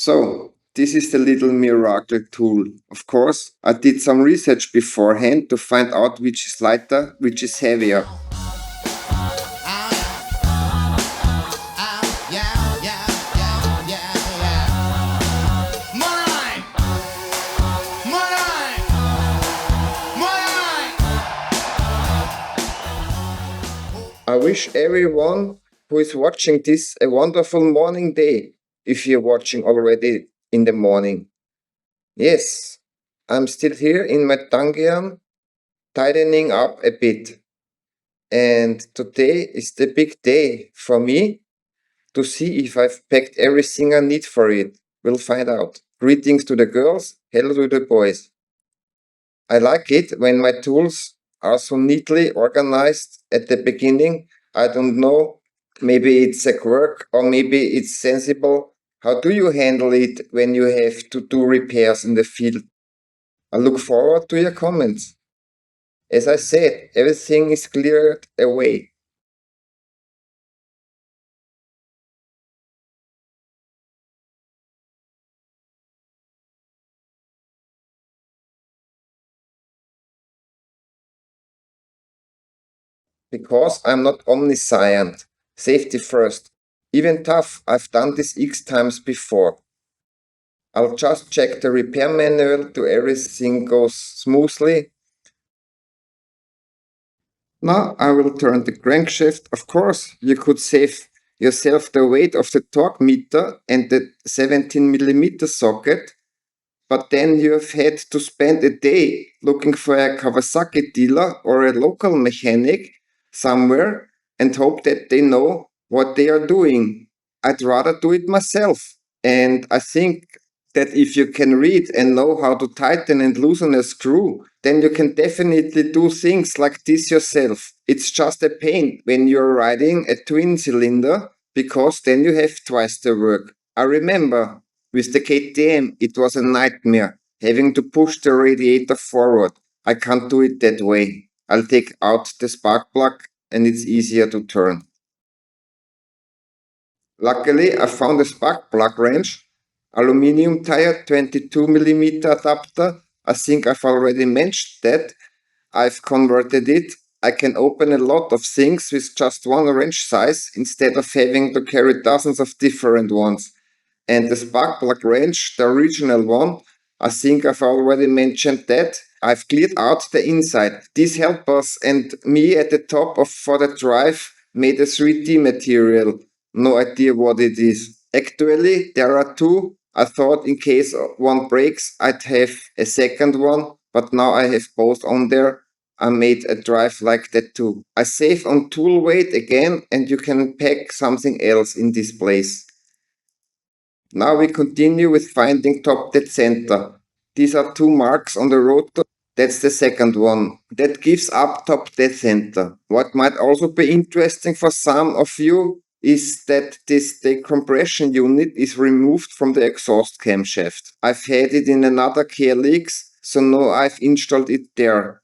So, this is the little miracle tool. Of course, I did some research beforehand to find out which is lighter, which is heavier. I wish everyone who is watching this a wonderful morning day if you're watching already in the morning. Yes, I'm still here in my Tangian, tightening up a bit. And today is the big day for me to see if I've packed everything I need for it. We'll find out. Greetings to the girls, hello to the boys. I like it when my tools are so neatly organized at the beginning. I don't know, maybe it's a quirk or maybe it's sensible. How do you handle it when you have to do repairs in the field? I look forward to your comments. As I said, everything is cleared away. Because I'm not omniscient. Safety first. Even tough, I've done this X times before. I'll just check the repair manual to everything goes smoothly. Now I will turn the crankshaft. Of course, you could save yourself the weight of the torque meter and the 17mm socket, but then you have had to spend a day looking for a Kawasaki dealer or a local mechanic somewhere and hope that they know what they are doing. I'd rather do it myself. And I think that if you can read and know how to tighten and loosen a screw, then you can definitely do things like this yourself. It's just a pain when you're riding a twin cylinder because then you have twice the work. I remember with the KTM, it was a nightmare having to push the radiator forward. I can't do it that way. I'll take out the spark plug and it's easier to turn. Luckily, I found a spark plug wrench, aluminium tire 22mm adapter. I think I've already mentioned that. I've converted it. I can open a lot of things with just one wrench size instead of having to carry dozens of different ones. And the spark plug wrench, the original one, I think I've already mentioned that. I've cleared out the inside. These helpers and me at the top of for the drive made a 3D material. No idea what it is. Actually, there are two. I thought in case one breaks, I'd have a second one, but now I have both on there. I made a drive like that too. I save on tool weight again, and you can pack something else in this place. Now we continue with finding top dead center. These are two marks on the rotor. That's the second one. That gives up top dead center. What might also be interesting for some of you is that this decompression unit is removed from the exhaust camshaft. I've had it in another KLX, so now I've installed it there.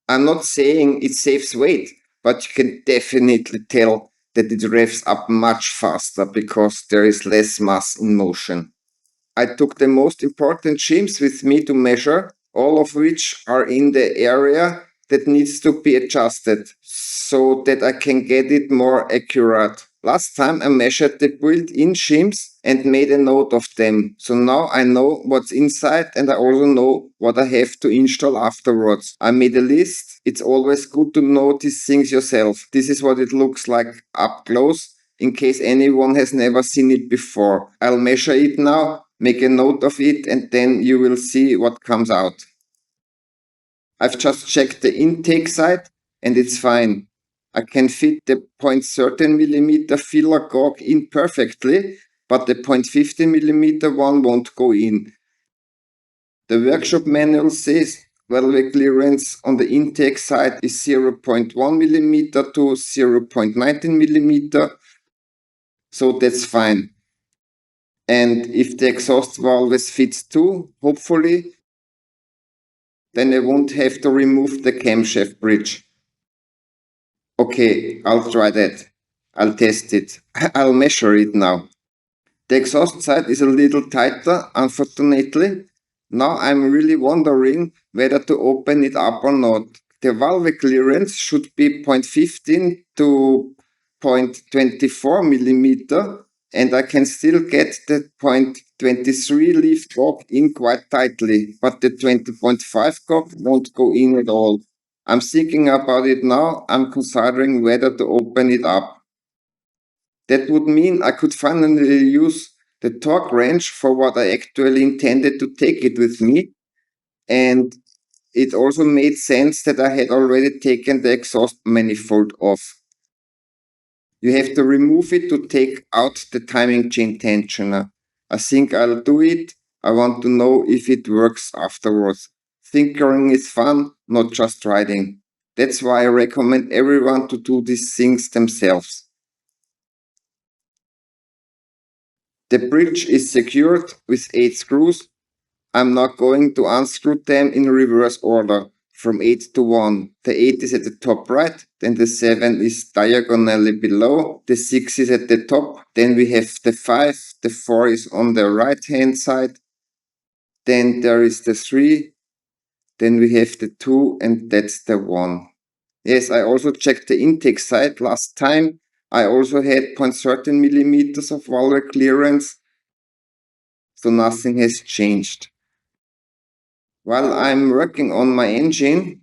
I'm not saying it saves weight, but you can definitely tell that it revs up much faster because there is less mass in motion. I took the most important shims with me to measure, all of which are in the area that needs to be adjusted so that I can get it more accurate. Last time I measured the built-in shims and made a note of them, so now I know what's inside and I also know what I have to install afterwards. I made a list. It's always good to notice things yourself. This is what it looks like up close in case anyone has never seen it before. I'll measure it now, make a note of it, and then you will see what comes out. I've just checked the intake side and it's fine. I can fit the 0.13mm filler gauge in perfectly, but the 0.50mm one won't go in. The workshop manual says valve clearance on the intake side is 0.1mm to 0.19mm, so that's fine. And if the exhaust valve fits too, hopefully, then I won't have to remove the camshaft bridge. Okay, I'll try that. I'll test it. I'll measure it now. The exhaust side is a little tighter, unfortunately. Now I'm really wondering whether to open it up or not. The valve clearance should be 0.15 to 0.24 millimeter, and I can still get the 0.23 leaf cock in quite tightly, but the 20.5 cock won't go in at all. I'm thinking about it now. I'm considering whether to open it up. That would mean I could finally use the torque wrench for what I actually intended to take it with me. And it also made sense that I had already taken the exhaust manifold off. You have to remove it to take out the timing chain tensioner. I think I'll do it. I want to know if it works afterwards. Tinkering is fun, not just riding. That's why I recommend everyone to do these things themselves. The bridge is secured with 8 screws. I'm now going to unscrew them in reverse order from 8 to 1. The 8 is at the top right, then the 7 is diagonally below, the 6 is at the top, then we have the 5, the 4 is on the right hand side, then there is the 3, then we have the 2, and that's the 1. Yes, I also checked the intake side last time. I also had 0.13 millimeters of valve clearance, so nothing has changed. While I'm working on my engine,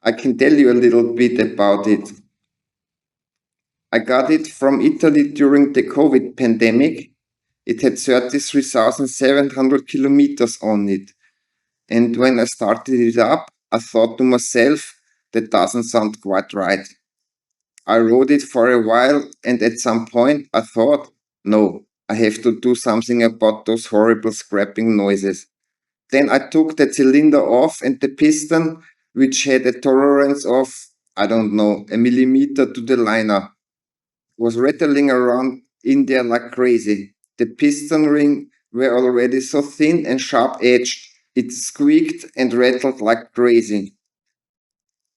I can tell you a little bit about it. I got it from Italy during the COVID pandemic. It had 33,700 kilometers on it. And when I started it up, I thought to myself, that doesn't sound quite right. I rode it for a while, and at some point I thought, no, I have to do something about those horrible scraping noises. Then I took the cylinder off and the piston, which had a tolerance of, I don't know, a millimeter to the liner, was rattling around in there like crazy. The piston ring were already so thin and sharp edged, it squeaked and rattled like crazy.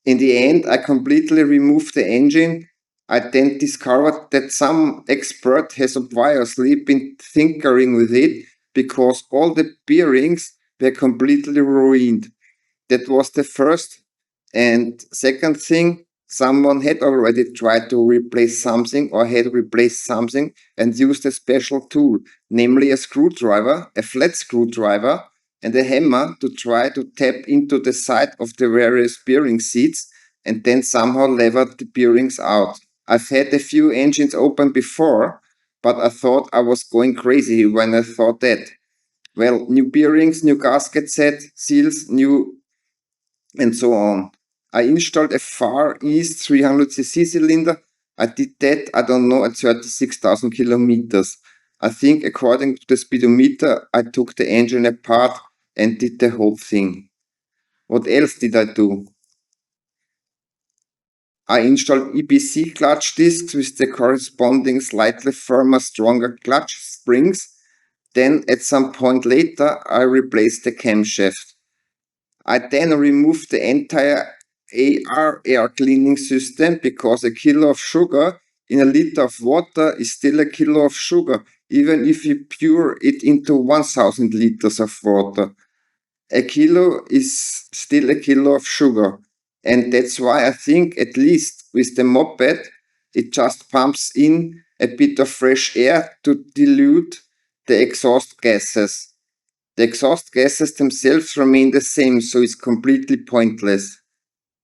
In the end, I completely removed the engine. I then discovered that some expert has obviously been tinkering with it because all the bearings were completely ruined. That was the first. And second thing, someone had already tried to replace something or had replaced something and used a special tool, namely a screwdriver, a flat screwdriver, and a hammer to try to tap into the side of the various bearing seats and then somehow lever the bearings out. I've had a few engines open before, but I thought I was going crazy when I thought that. Well, new bearings, new gasket set, seals, new, and so on. I installed a Far East 300cc cylinder. I did that, I don't know, at 36,000 kilometers. I think according to the speedometer, I took the engine apart and did the whole thing. What else did I do? I installed EBC clutch discs with the corresponding slightly firmer, stronger clutch springs. Then at some point later, I replaced the camshaft. I then removed the entire AR air cleaning system because a kilo of sugar in a liter of water is still a kilo of sugar, even if you pour it into 1000 liters of water. A kilo is still a kilo of sugar. And that's why I think, at least with the moped, it just pumps in a bit of fresh air to dilute the exhaust gases. The exhaust gases themselves remain the same, so it's completely pointless.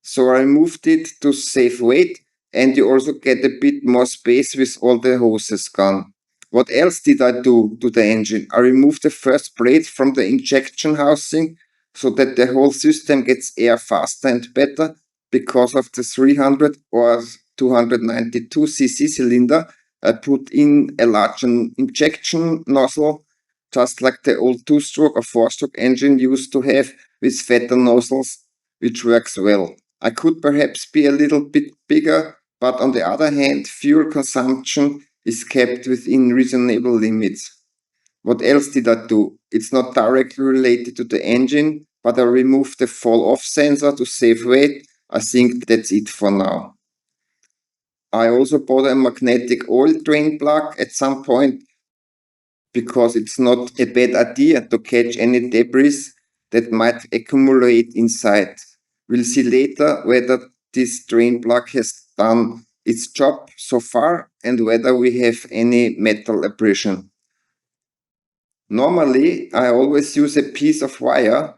So I removed it to save weight, and you also get a bit more space with all the hoses gone. What else did I do to the engine? I removed the first plate from the injection housing so that the whole system gets air faster and better because of the 300 or 292cc cylinder. I put in a large injection nozzle, just like the old two-stroke or four-stroke engine used to have with fatter nozzles, which works well. I could perhaps be a little bit bigger, but on the other hand, fuel consumption is kept within reasonable limits. What else did I do? It's not directly related to the engine, but I removed the fall-off sensor to save weight. I think that's it for now. I also bought a magnetic oil drain plug at some point. because it's not a bad idea to catch any debris that might accumulate inside. We'll see later whether this drain plug has done its job so far and whether we have any metal abrasion. Normally, I always use a piece of wire,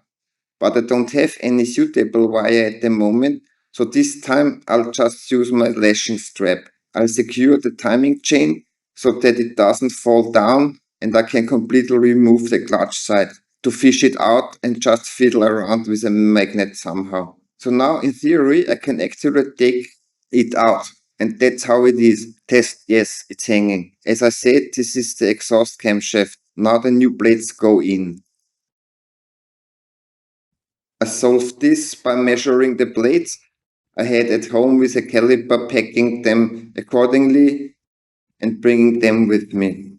but I don't have any suitable wire at the moment, so this time I'll just use my lashing strap. I'll secure the timing chain so that it doesn't fall down and I can completely remove the clutch side to fish it out and just fiddle around with a magnet somehow. So now in theory I can actually take it out, and that's how it is. Test, yes, it's hanging. As I said, this is the exhaust camshaft. Now the new blades go in. I solved this by measuring the blades I had at home with a caliper, packing them accordingly and bringing them with me.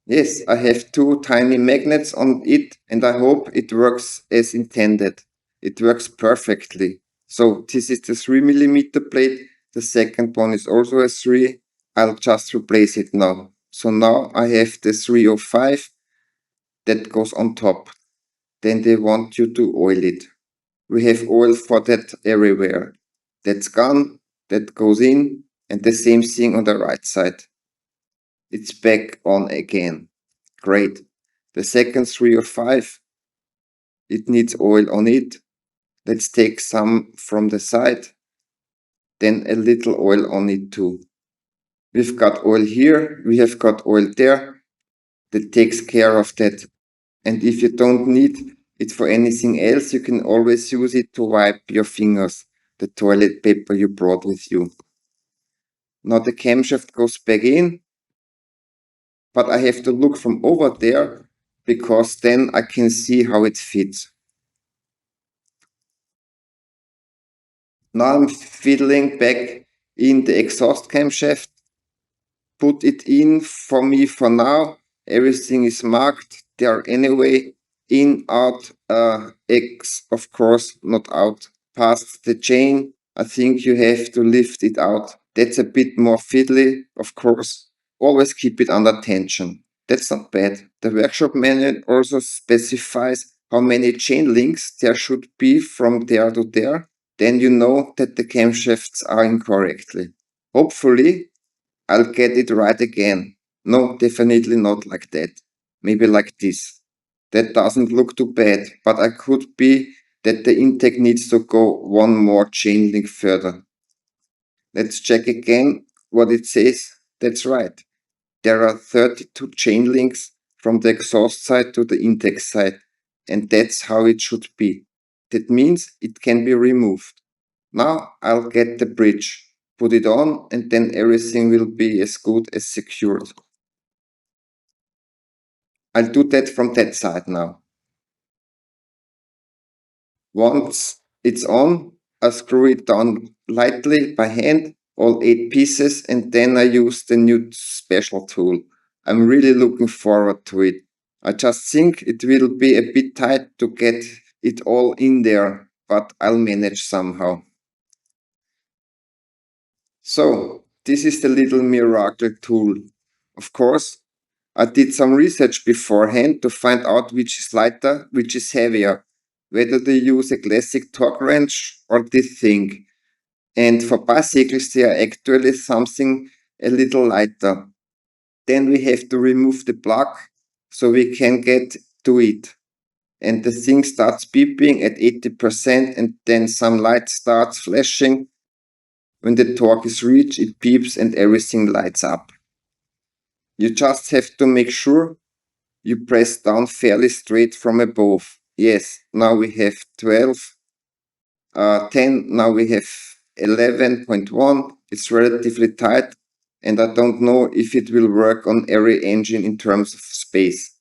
Yes, I have two tiny magnets on it and I hope it works as intended. It works perfectly. So this is the 3mm blade. The second one is also a 3. I'll just replace it now. So now I have the 305 that goes on top. Then they want you to oil it. We have oil for that everywhere. That's gone, that goes in, and the same thing on the right side. It's back on again. Great. The second 305, it needs oil on it. Let's take some from the side, then a little oil on it too. We've got oil here, we have got oil there. That takes care of that. And if you don't need it for anything else, you can always use it to wipe your fingers, the toilet paper you brought with you. Now the camshaft goes back in, but I have to look from over there because then I can see how it fits. Now I'm fiddling back in the exhaust camshaft, put it in for me for now. Everything is marked there anyway. In, out, X, of course, not out. Past the chain, I think you have to lift it out. That's a bit more fiddly, of course. Always keep it under tension. That's not bad. The workshop manual also specifies how many chain links there should be from there to there. Then you know that the camshafts are incorrectly. Hopefully, I'll get it right again. No, definitely not like that. Maybe like this. That doesn't look too bad, but I could be that the intake needs to go one more chain link further. Let's check again what it says. That's right. There are 32 chain links from the exhaust side to the intake side, and that's how it should be. That means it can be removed. Now I'll get the bridge, put it on, and then everything will be as good as secured. I'll do that from that side now. Once it's on, I screw it down lightly by hand, all 8 pieces, and then I use the new special tool. I'm really looking forward to it. I just think it will be a bit tight to get it all in there, but I'll manage somehow. So, this is the little miracle tool. Of course, I did some research beforehand to find out which is lighter, which is heavier, whether to use a classic torque wrench or this thing. And for bicycles, they are actually something a little lighter. Then we have to remove the plug so we can get to it. And the thing starts beeping at 80%, and then some light starts flashing. When the torque is reached, it beeps and everything lights up. You just have to make sure you press down fairly straight from above. Yes, now we have 12, 10, now we have 11.1. It's relatively tight, and I don't know if it will work on every engine in terms of space.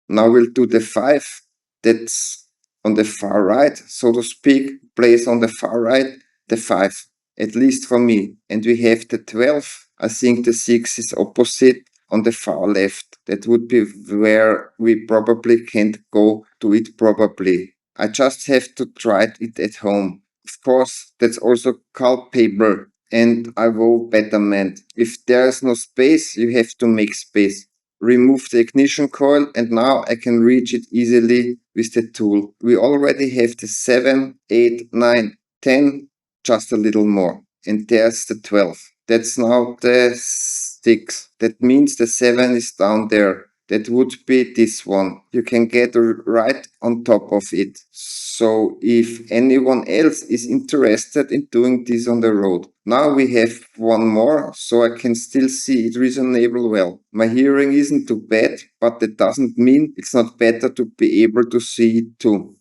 Now we'll do the 5. That's on the far right, so to speak, place on the far right, the 5, at least for me. And we have the 12. I think the 6 is opposite on the far left. That would be where we probably can't go to it probably. I just have to try it at home. Of course, that's also culpable and I vow betterment. If there is no space, you have to make space. Remove the ignition coil, and now I can reach it easily with the tool. We already have the 7, 8, 9, 10, just a little more. And there's the 12. That's now the 6. That means the 7 is down there. That would be this one. You can get right on top of it. So if anyone else is interested in doing this on the road. Now we have one more, so I can still see it reasonably well. My hearing isn't too bad, but that doesn't mean it's not better to be able to see it too.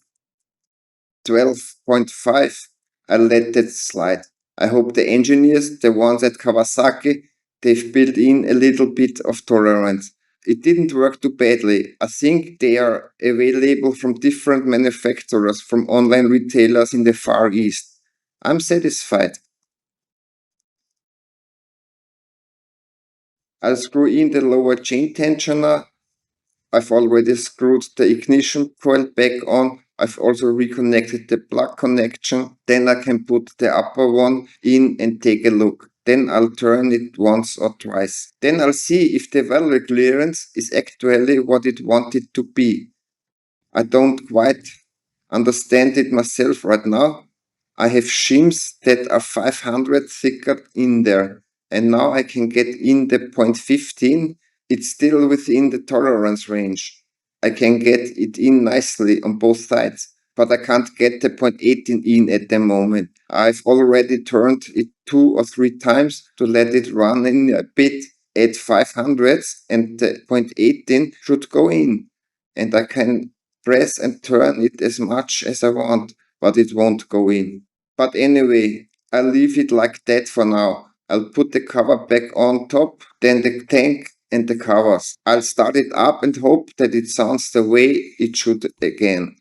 12.5, I let that slide. I hope the engineers, the ones at Kawasaki, they've built in a little bit of tolerance. It didn't work too badly. I think they are available from different manufacturers, from online retailers in the Far East. I'm satisfied. I'll screw in the lower chain tensioner. I've already screwed the ignition coil back on. I've also reconnected the plug connection. Then I can put the upper one in and take a look. Then I'll turn it once or twice. Then I'll see if the valve clearance is actually what it wanted to be. I don't quite understand it myself right now. I have shims that are 500 thicker in there. And now I can get in the 0.15. It's still within the tolerance range. I can get it in nicely on both sides, but I can't get the 0.18 in at the moment. I've already turned it 2 or 3 times to let it run in a bit at 500s, and the 0.18 should go in. And I can press and turn it as much as I want, but it won't go in. But anyway, I'll leave it like that for now. I'll put the cover back on top, then the tank and the covers. I'll start it up and hope that it sounds the way it should again.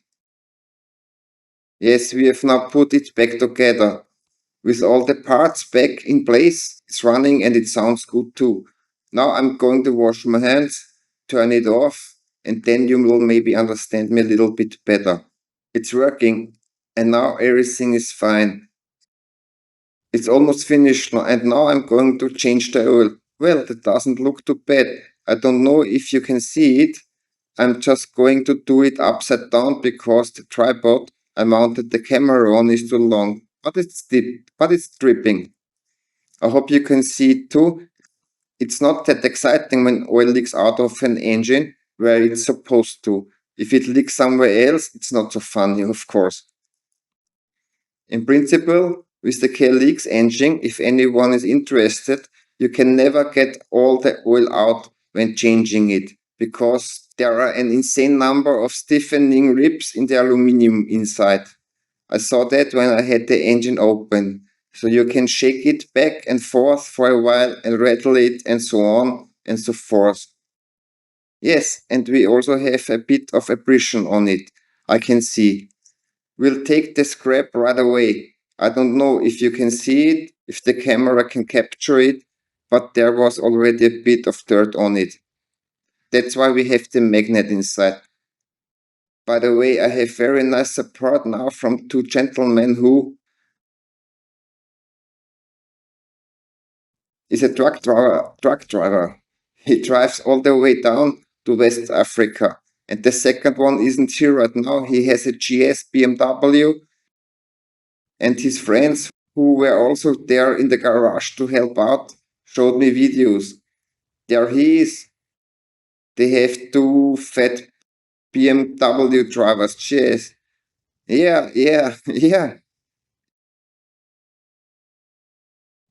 Yes, we have now put it back together. With all the parts back in place, it's running and it sounds good too. Now I'm going to wash my hands, turn it off, and then you will maybe understand me a little bit better. It's working, and now everything is fine. It's almost finished now, and now I'm going to change the oil. Well, that doesn't look too bad. I don't know if you can see it. I'm just going to do it upside down because the tripod I mounted the camera on is too long. But it's deep, but it's dripping. I hope you can see it too. It's not that exciting when oil leaks out of an engine where it's supposed to. If it leaks somewhere else, it's not so funny, of course. In principle, with the KLX engine, if anyone is interested, you can never get all the oil out when changing it, because there are an insane number of stiffening ribs in the aluminium inside. I saw that when I had the engine open. So you can shake it back and forth for a while and rattle it and so on and so forth. Yes, and we also have a bit of abrasion on it. I can see. We'll take the scrap right away. I don't know if you can see it, if the camera can capture it, but there was already a bit of dirt on it. That's why we have the magnet inside. By the way, I have very nice support now from 2 gentlemen who is a truck driver. He drives all the way down to West Africa. And the second one isn't here right now. He has a GS BMW, and his friends who were also there in the garage to help out showed me videos. There he is. They have 2 fat BMW drivers. GS. Yeah, yeah.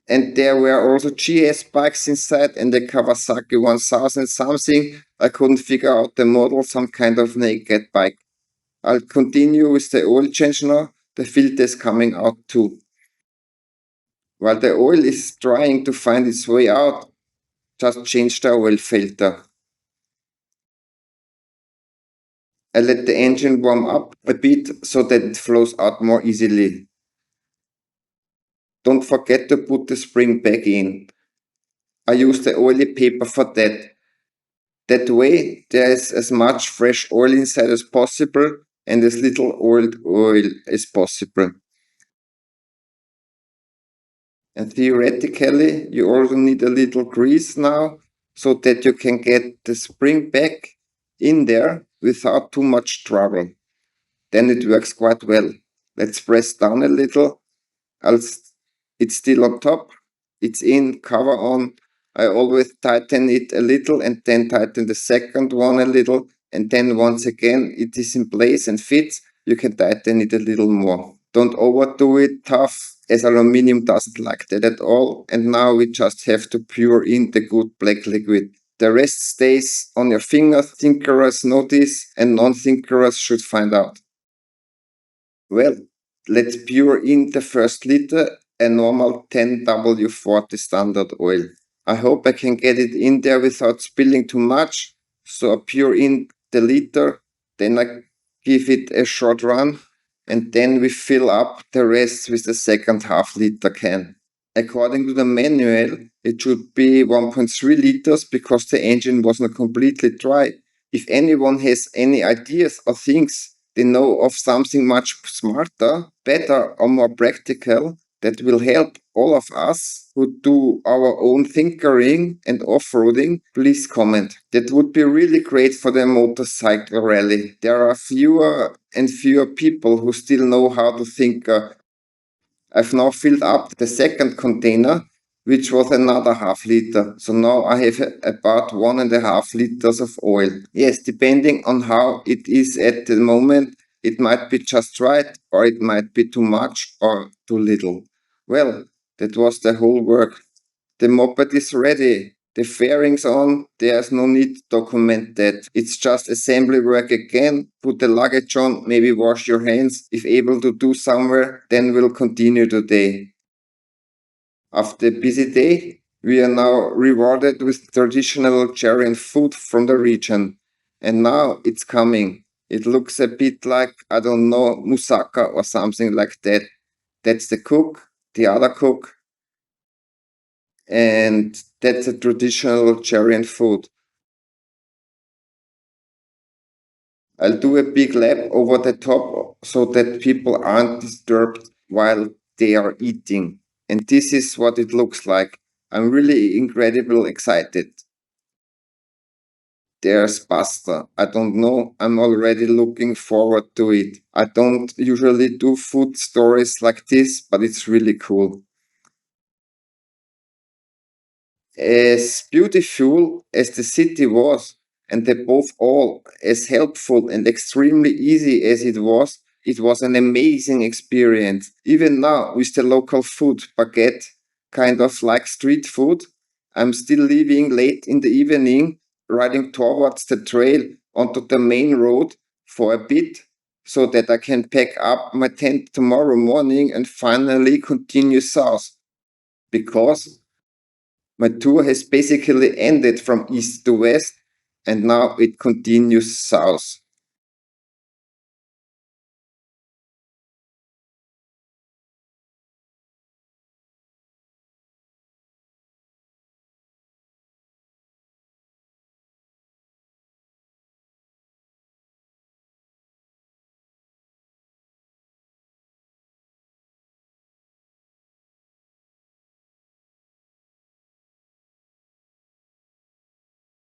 And there were also GS bikes inside and the Kawasaki 1000 something. I couldn't figure out the model, some kind of naked bike. I'll continue with the oil change now. The filter is coming out too. While the oil is trying to find its way out, just change the oil filter. I let the engine warm up a bit so that it flows out more easily. Don't forget to put the spring back in. I use the oily paper for that. That way, there is as much fresh oil inside as possible and as little old oil as possible. And theoretically, you also need a little grease now so that you can get the spring back in there without too much trouble. Then it works quite well. Let's press down a little. It's still on top. It's in, cover on. I always tighten it a little and then tighten the second one a little. And then once again, it is in place and fits. You can tighten it a little more. Don't overdo it tough, as aluminium doesn't like that at all. And now we just have to pour in the good black liquid. The rest stays on your finger. Tinkerers know this, and non-tinkerers should find out. Well, let's pour in the first liter, a normal 10W40 standard oil. I hope I can get it in there without spilling too much. So I pour in the liter, then I give it a short run, and then we fill up the rest with the second half-liter can. According to the manual, it should be 1.3 liters because the engine was not completely dry. If anyone has any ideas or thinks they know of something much smarter, better, or more practical that will help all of us who do our own tinkering and off-roading, please comment. That would be really great for the motorcycle rally. There are fewer and fewer people who still know how to tinker. I've now filled up the second container, which was another half liter. So now I have about 1.5 liters of oil. Yes, depending on how it is at the moment, it might be just right, or it might be too much or too little. Well, that was the whole work. The moped is ready. The fairing's on. There's no need to document that. It's just assembly work again. Put the luggage on, maybe wash your hands. If able to do somewhere, then we'll continue today. After a busy day, we are now rewarded with traditional Algerian food from the region. And now it's coming. It looks a bit like, I don't know, moussaka or something like that. That's the cook, the other cook, and that's a traditional Algerian food. I'll do a big lap over the top so that people aren't disturbed while they are eating. And this is what it looks like. I'm really incredibly excited. There's pasta. I don't know. I'm already looking forward to it. I don't usually do food stories like this, but it's really cool. As beautiful as the city was, and above all, as helpful and extremely easy as it was an amazing experience. Even now, with the local food, baguette, kind of like street food, I'm still leaving late in the evening, riding towards the trail onto the main road for a bit, so that I can pack up my tent tomorrow morning and finally continue south. Because my tour has basically ended from east to west, and now it continues south.